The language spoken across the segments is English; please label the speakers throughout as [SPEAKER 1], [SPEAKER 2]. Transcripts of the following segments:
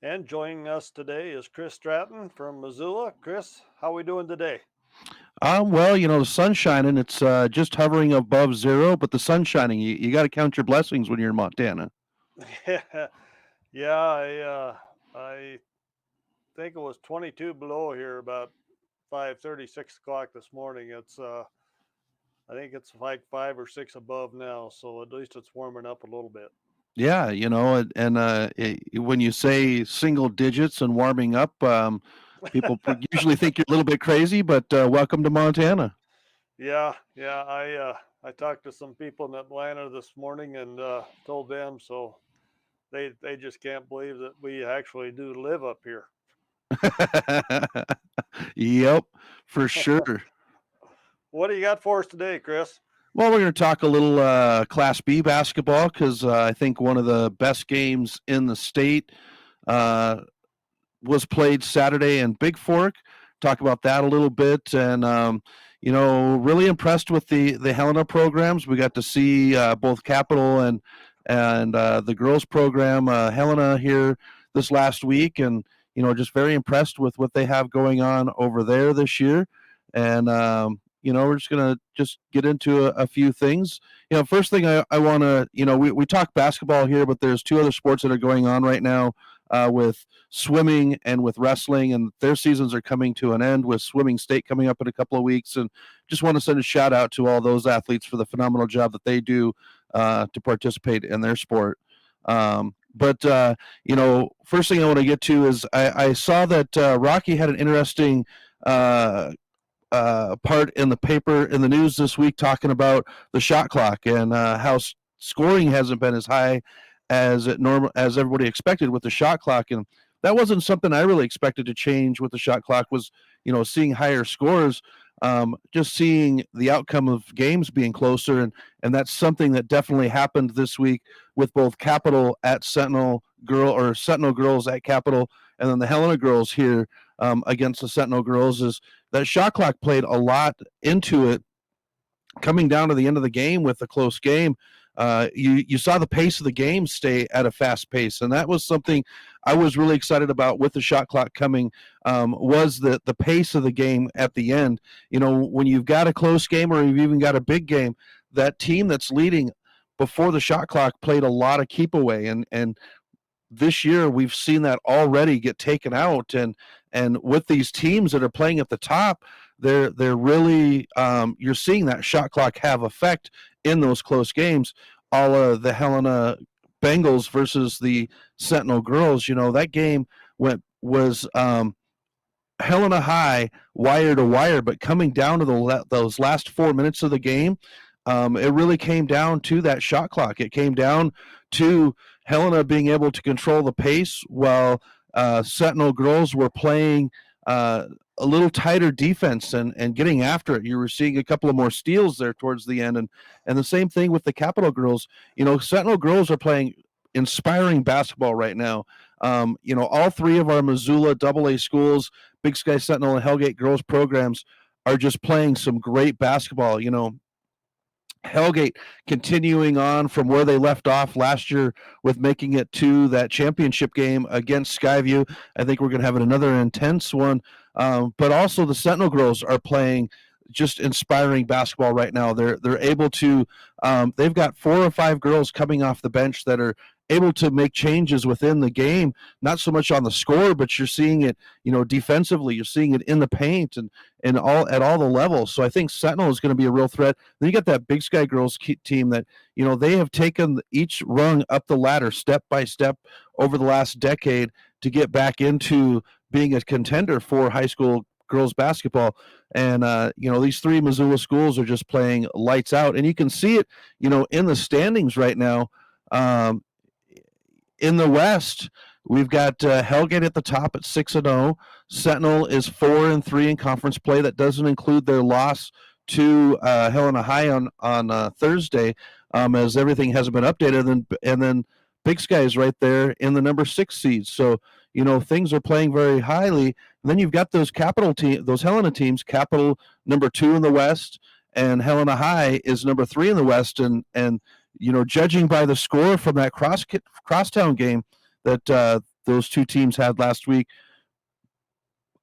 [SPEAKER 1] And joining us today is Chris Stratton from Missoula. Chris, how are we doing today?
[SPEAKER 2] Well, the sun's shining. It's just hovering above zero, but the sun's shining. You got to count your blessings when you're in Montana.
[SPEAKER 1] Yeah, I think it was 22 below here about 5:30, 6 o'clock this morning. I think it's like 5 or 6 above now, so at least it's warming up a little bit.
[SPEAKER 2] Yeah, when you say single digits and warming up, people usually think you're a little bit crazy, but welcome to Montana.
[SPEAKER 1] Yeah. I talked to some people in Atlanta this morning and told them so they just can't believe that we actually do live up here.
[SPEAKER 2] Yep, for sure.
[SPEAKER 1] What do you got for us today, Chris?
[SPEAKER 2] Well, we're going to talk a little Class B basketball because I think one of the best games in the state uh, was played Saturday in Big Fork. Talk about that a little bit, and really impressed with the Helena programs. We got to see both Capital and the girls program Helena here this last week, and just very impressed with what they have going on over there this year. And we're just gonna just get into a few things. First thing I want to, we talk basketball here, but there's two other sports that are going on right now with swimming and with wrestling, and their seasons are coming to an end with swimming state coming up in a couple of weeks. And just want to send a shout out to all those athletes for the phenomenal job that they do to participate in their sport. But first thing I want to get to is I saw that Rocky had an interesting part in the paper in the news this week talking about the shot clock and how scoring hasn't been as high as everybody expected with the shot clock. And that wasn't something I really expected to change with the shot clock. Was seeing higher scores, just seeing the outcome of games being closer, and that's something that definitely happened this week with both Capital at Sentinel girls at Capital, and then the Helena girls here against the Sentinel girls. Is that shot clock played a lot into it, coming down to the end of the game with a close game. You saw the pace of the game stay at a fast pace, and that was something I was really excited about with the shot clock coming. Was the pace of the game at the end? When you've got a close game or you've even got a big game, that team that's leading before the shot clock played a lot of keep away, and this year we've seen that already get taken out, and with these teams that are playing at the top, they're really you're seeing that shot clock have effect in those close games. All of the Helena Bengals versus the Sentinel girls, that game was Helena High wire to wire, but coming down to those last 4 minutes of the game, it really came down to that shot clock. It came down to Helena being able to control the pace while Sentinel girls were playing a little tighter defense and getting after it. You were seeing a couple of more steals there towards the end, and the same thing with the Capital girls. Sentinel girls are playing inspiring basketball right now. All three of our Missoula AA schools, Big Sky Sentinel and Hellgate girls programs, are just playing some great basketball. Hellgate continuing on from where they left off last year with making it to that championship game against Skyview. I think we're going to have another intense one. But also the Sentinel girls are playing just inspiring basketball right now. They're able to. They've got 4 or 5 girls coming off the bench that are able to make changes within the game, not so much on the score, but you're seeing it, defensively. You're seeing it in the paint and all at all the levels. So I think Sentinel is going to be a real threat. Then you got that Big Sky girls team that they have taken each rung up the ladder step by step over the last decade to get back into being a contender for high school girls basketball. And these 3 Missoula schools are just playing lights out, and you can see it in the standings right now. In the West, we've got Hellgate at the top at 6-0. Sentinel is 4-3 in conference play. That doesn't include their loss to Helena High on Thursday, as everything hasn't been updated. And then Big Sky is right there in the number 6 seed. So things are playing very highly. And then you've got those those Helena teams. Capital number 2 in the West, and Helena High is number 3 in the West. And judging by the score from that crosstown game, that those two teams had last week.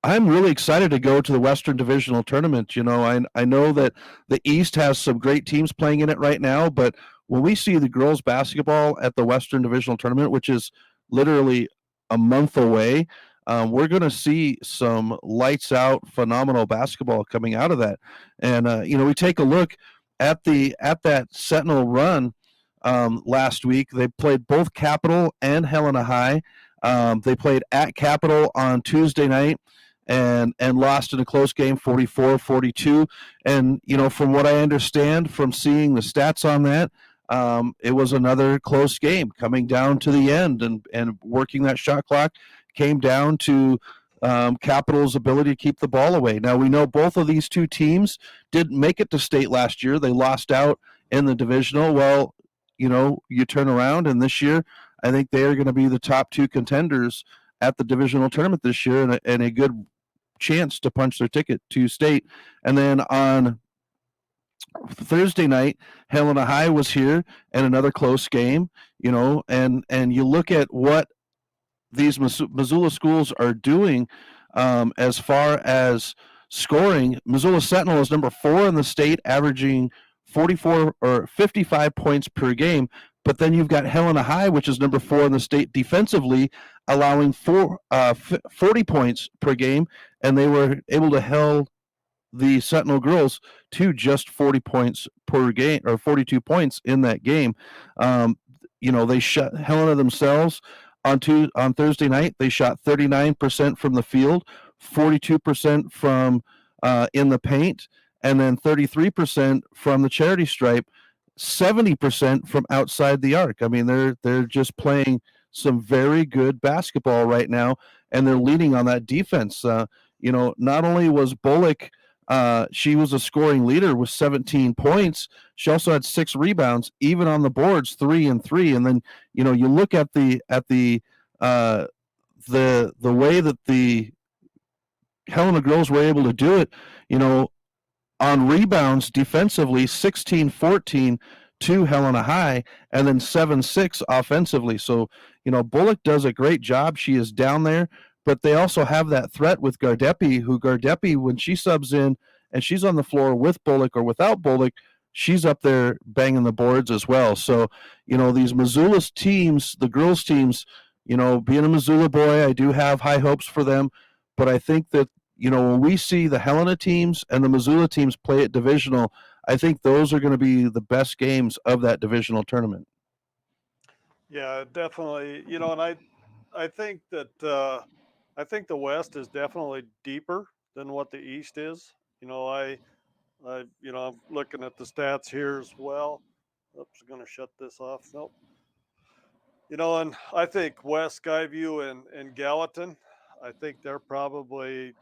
[SPEAKER 2] I'm really excited to go to the Western Divisional Tournament. I know that the East has some great teams playing in it right now, but when we see the girls basketball at the Western Divisional Tournament, which is literally a month away, we're going to see some lights out, phenomenal basketball coming out of that. And we take a look at that Sentinel run last week. They played both Capital and Helena High. They played at Capital on Tuesday night and lost in a close game 44-42. And from what I understand from seeing the stats on that, it was another close game coming down to the end, and working that shot clock came down to Capital's ability to keep the ball away. Now, we know both of these two teams didn't make it to state last year. They lost out in the divisional. Well, you turn around, and this year I think they are going to be the top two contenders at the divisional tournament this year, and a good chance to punch their ticket to state. And then on Thursday night, Helena High was here, and another close game, and you look at what these Missoula schools are doing as far as scoring. Missoula Sentinel is number 4 in the state, averaging 44 or 55 points per game. But then you've got Helena High, which is number 4 in the state defensively, allowing 40 points per game, and they were able to hold the Sentinel girls to just 40 points per game, or 42 points in that game. They shut Helena themselves on Thursday night. They shot 39% from the field, 42% from in the paint, and then 33% from the charity stripe, 70% from outside the arc. I mean, they're just playing some very good basketball right now, and they're leaning on that defense. Not only was Bullock, she was a scoring leader with 17 points. She also had 6 rebounds, even on the boards, 3 and 3. And then, you look at the way that the Helena girls were able to do it, on rebounds defensively, 16-14 to Helena High, and then 7-6 offensively. So, Bullock does a great job. She is down there, but they also have that threat with Gardepi, when she subs in and she's on the floor with Bullock or without Bullock, she's up there banging the boards as well. So, these Missoula teams, the girls teams, being a Missoula boy, I do have high hopes for them, but I think that, when we see the Helena teams and the Missoula teams play at divisional, I think those are going to be the best games of that divisional tournament.
[SPEAKER 1] Yeah, definitely. And I think that I think the West is definitely deeper than what the East is. I'm looking at the stats here as well. Oops, I'm going to shut this off. Nope. And I think West, Skyview, and Gallatin, I think they're probably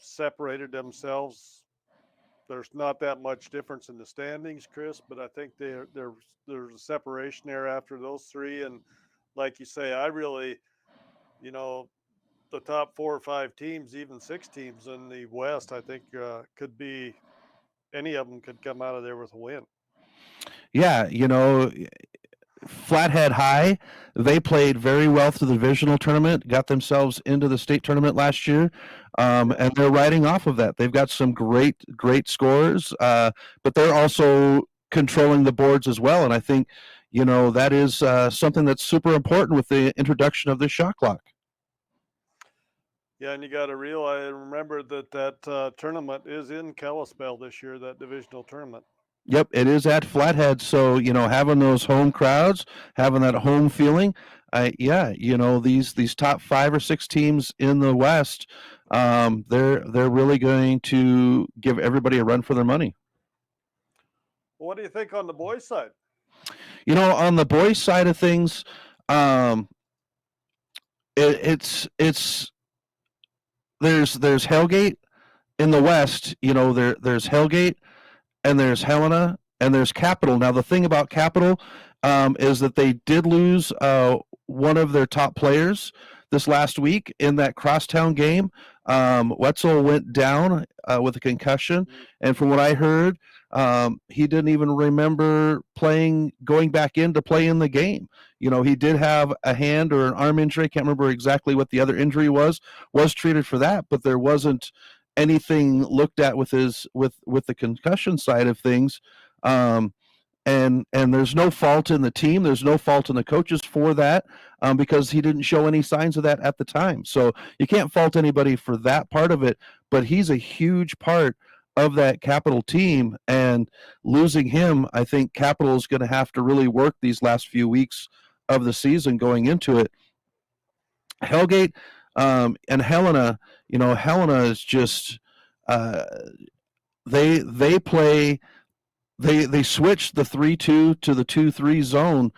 [SPEAKER 1] separated themselves. There's not that much difference in the standings, Chris, but I think there's a separation there after those 3. And like you say, I really, the top 4 or 5 teams, even 6 teams in the West, I think could be, any of them could come out of there with a win.
[SPEAKER 2] Yeah, Flathead High, they played very well through the divisional tournament, got themselves into the state tournament last year, and they're riding off of that. They've got some great scorers, but they're also controlling the boards as well. And I think, that is something that's super important with the introduction of this shot clock.
[SPEAKER 1] Yeah, and you got to remember that tournament is in Kalispell this year, that divisional tournament.
[SPEAKER 2] Yep, it is at Flathead. So, having those home crowds, having that home feeling, these top 5 or 6 teams in the West, they're really going to give everybody a run for their money.
[SPEAKER 1] What do you think on the boys' side?
[SPEAKER 2] On the boys' side of things, it's there's Hellgate in the West. There's Hellgate, and there's Helena, and there's Capital. Now, the thing about Capital is that they did lose one of their top players this last week in that crosstown game. Wetzel went down with a concussion, and from what I heard, He didn't even remember going back in to play in the game. He did have a hand or an arm injury. I can't remember exactly what the other injury was treated for that, but there wasn't anything looked at with the concussion side of things. And there's no fault in the team. There's no fault in the coaches for that, because he didn't show any signs of that at the time. So you can't fault anybody for that part of it. But he's a huge part of that Capital team, and losing him, I think Capital is going to have to really work these last few weeks of the season going into it. Hellgate and Helena, Helena is just they play. They switch the 3-2 to the 2-3 zone,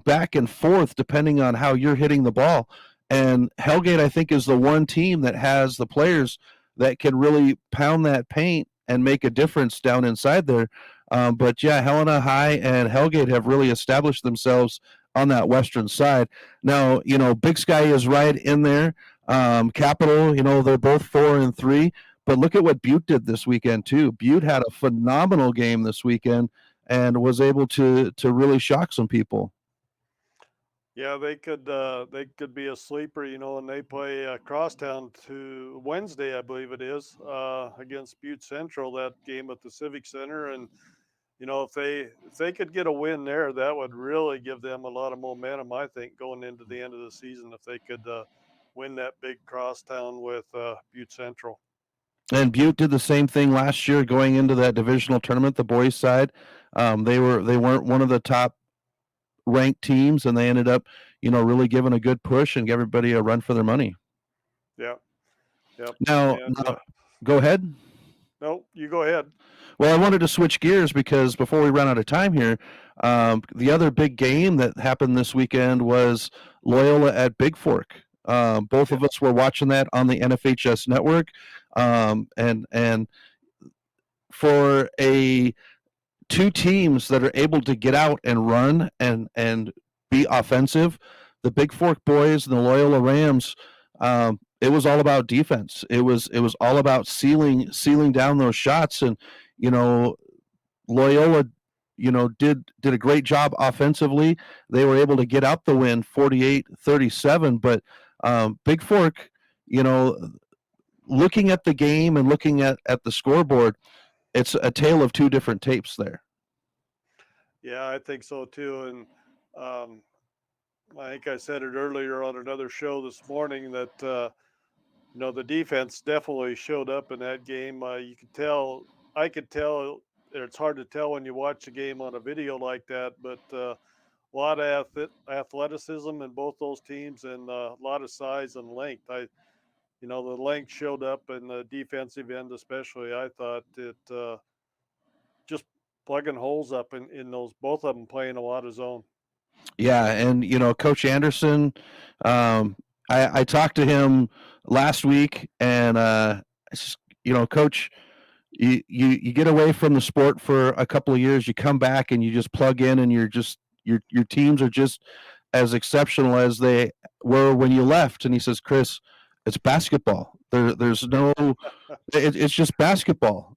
[SPEAKER 2] back and forth depending on how you're hitting the ball. And Hellgate, I think, is the one team that has the players that can really pound that paint and make a difference down inside there. But yeah, Helena High and Hellgate have really established themselves on that western side. Now, Big Sky is right in there. Capital, they're both 4-3. But look at what Butte did this weekend too. Butte had a phenomenal game this weekend and was able to really shock some people.
[SPEAKER 1] Yeah, they could be a sleeper, and they play Crosstown to Wednesday, I believe it is, against Butte Central. That game at the Civic Center, and if they could get a win there, that would really give them a lot of momentum. I think going into the end of the season, if they could win that big Crosstown with Butte Central.
[SPEAKER 2] And Butte did the same thing last year going into that divisional tournament, the boys' side. They weren't one of the top ranked teams, and they ended up, really giving a good push and give everybody a run for their money.
[SPEAKER 1] Yeah. Yep.
[SPEAKER 2] Now, go ahead.
[SPEAKER 1] No, you go ahead.
[SPEAKER 2] Well, I wanted to switch gears because before we run out of time here, the other big game that happened this weekend was Loyola at Big Fork. Both of us were watching that on the NFHS network. And for two teams that are able to get out and run and be offensive, the Big Fork boys and the Loyola Rams, it was all about defense. It was all about sealing down those shots. And Loyola did a great job offensively. They were able to get out the win 48-37, but Big Fork, looking at the game and looking at the scoreboard, it's a tale of two different tapes there.
[SPEAKER 1] Yeah, I think so too. And I think I said it earlier on another show this morning that the defense definitely showed up in that game. You could tell, I could tell. It's hard to tell when you watch a game on a video like that, but a lot of athleticism in both those teams, and a lot of size and length. The length showed up in the defensive end, especially. I thought it just plugging holes up in those, both of them playing a lot of zone.
[SPEAKER 2] Yeah, and Coach Anderson, I talked to him last week, and Coach, you get away from the sport for a couple of years, you come back and you just plug in, and your teams are just as exceptional as they were when you left. And he says, Chris, it's basketball. There's no, it's just basketball.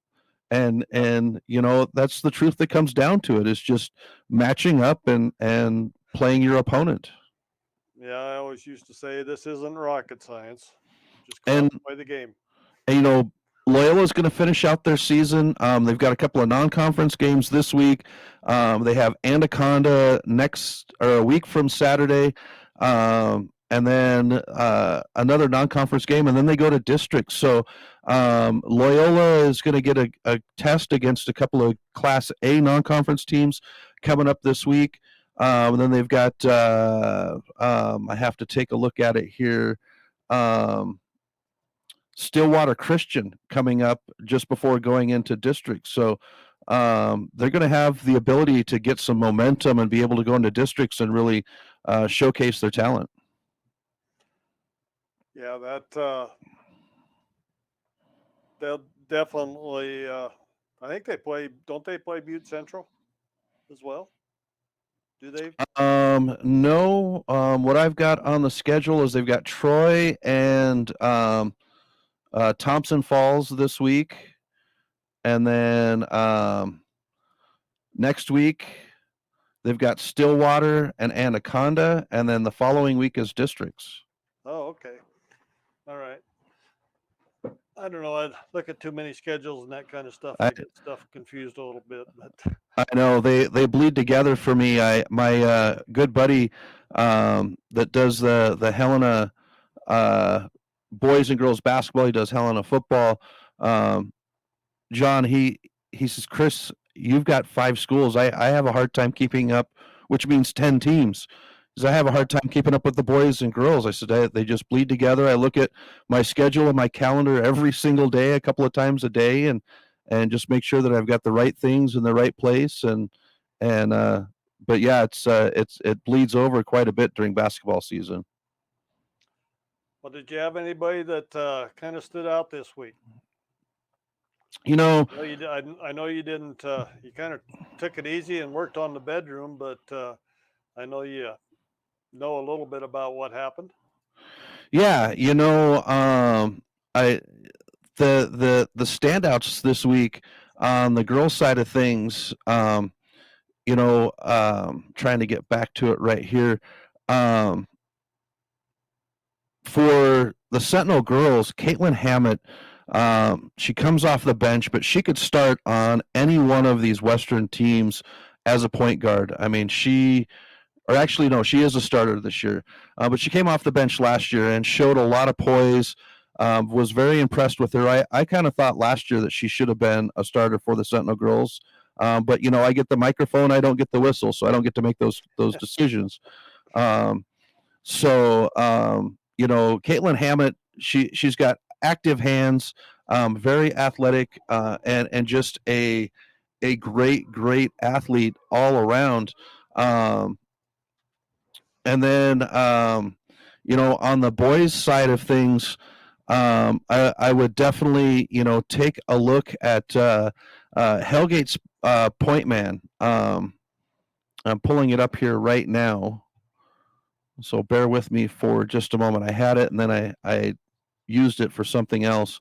[SPEAKER 2] And that's the truth that comes down to it. It's just matching up and playing your opponent.
[SPEAKER 1] Yeah, I always used to say this isn't rocket science. Just go out and play the game.
[SPEAKER 2] And Loyola is going to finish out their season. They've got a couple of non-conference games this week. They have Anaconda a week from Saturday, and then another non-conference game, and then they go to districts. So Loyola is going to get a test against a couple of Class A non-conference teams coming up this week. And then they've got, I have to take a look at it here, Stillwater Christian coming up just before going into districts. So they're going to have the ability to get some momentum and be able to go into districts and really showcase their talent.
[SPEAKER 1] Yeah, they'll definitely. I think don't they play Butte Central as well? Do they?
[SPEAKER 2] No. What I've got on the schedule is they've got Troy and Thompson Falls this week. and then next week they've got Stillwater and Anaconda, and then the following week is districts.
[SPEAKER 1] Oh, okay. All right. I don't know. I look at too many schedules and that kind of stuff.
[SPEAKER 2] I,
[SPEAKER 1] I get stuff confused a little bit, but
[SPEAKER 2] I know they bleed together for me. My good buddy that does the Helena boys and girls basketball. He does Helena football. Um, John, he says, Chris, you've got 5 schools. I have a hard time keeping up, which means 10 teams. Because I have a hard time keeping up with the boys and girls. I said they just bleed together. I look at my schedule and my calendar every single day, a couple of times a day, and just make sure that I've got the right things in the right place. And but yeah, it bleeds over quite a bit during basketball season.
[SPEAKER 1] well, did you have anybody that kind of stood out this week?
[SPEAKER 2] You know,
[SPEAKER 1] I know you did. I know you didn't. You kind of took it easy and worked on the bedroom, but I know you know a little bit about what happened.
[SPEAKER 2] yeah, I the standouts this week on the girls' side of things. Trying to get back to it right here. Um, for the Sentinel girls, Caitlin Hammett, she comes off the bench, but she could start on any one of these Western teams as a point guard. I mean, or actually, no, she is a starter this year, but she came off the bench last year and showed a lot of poise. Was very impressed with her. I kind of thought last year that she should have been a starter for the Sentinel girls. But I get the microphone, I don't get the whistle, so I don't get to make those decisions. Um, Caitlin Hammett, she's got active hands, very athletic, and just a great athlete all around. Um, and then on the boys' side of things, I would definitely take a look at Hellgate's point man. I'm pulling it up here right now. So bear with me for just a moment. I had it and then I used it for something else.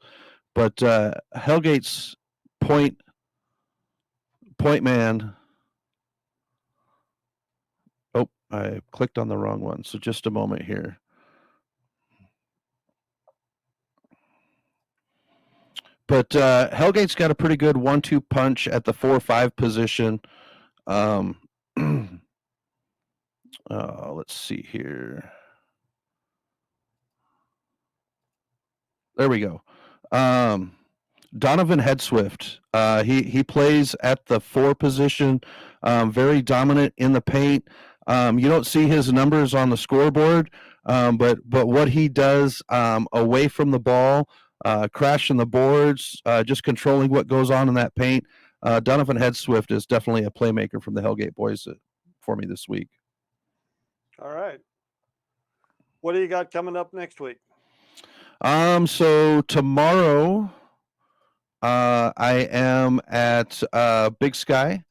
[SPEAKER 2] But Hellgate's point man. Oh, I clicked on the wrong one. So just a moment here. But Hellgate's got a pretty good 1-2 punch at the 4-5 position. Let's see here. There we go. Donovan Headswift. He plays at the 4 position, very dominant in the paint. You don't see his numbers on the scoreboard, but what he does away from the ball, crashing the boards, just controlling what goes on in that paint. Donovan Headswift is definitely a playmaker from the Hellgate boys for me this week.
[SPEAKER 1] All right. What do you got coming up next week?
[SPEAKER 2] So tomorrow, I am at Big Sky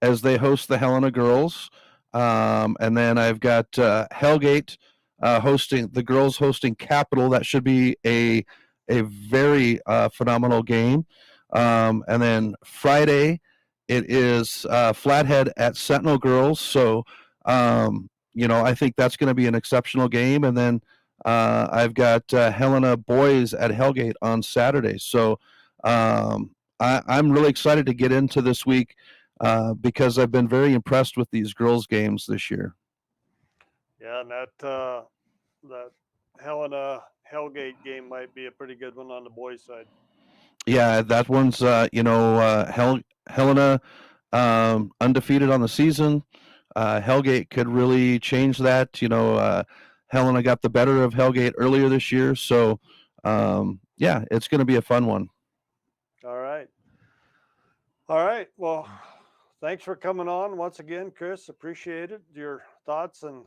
[SPEAKER 2] as they host the Helena girls, and then I've got Hellgate hosting the girls hosting Capital. That should be a very phenomenal game. And then Friday, it is Flathead at Sentinel girls. So I think that's going to be an exceptional game. And then I've got Helena boys at Hellgate on Saturday. So I'm really excited to get into this week because I've been very impressed with these girls' games this year.
[SPEAKER 1] Yeah, and that Helena Hellgate game might be a pretty good one on the boys' side.
[SPEAKER 2] Yeah, that one's Helena undefeated on the season. Hellgate could really change that. Helena got the better of Hellgate earlier this year, so yeah, it's going to be a fun one.
[SPEAKER 1] All right. All right. Well, thanks for coming on once again, Chris. Appreciate it. Your thoughts and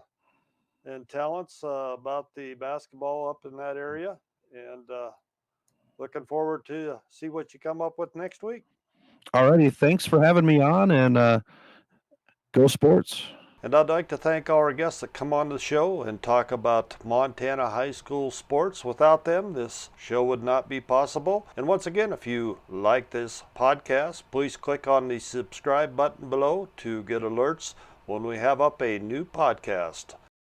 [SPEAKER 1] talents about the basketball up in that area, and looking forward to see what you come up with next week.
[SPEAKER 2] Alrighty, thanks for having me on, and go sports.
[SPEAKER 1] And I'd like to thank our guests that come on the show and talk about Montana high school sports. Without them, this show would not be possible. And once again, if you like this podcast, please click on the subscribe button below to get alerts when we have up a new podcast.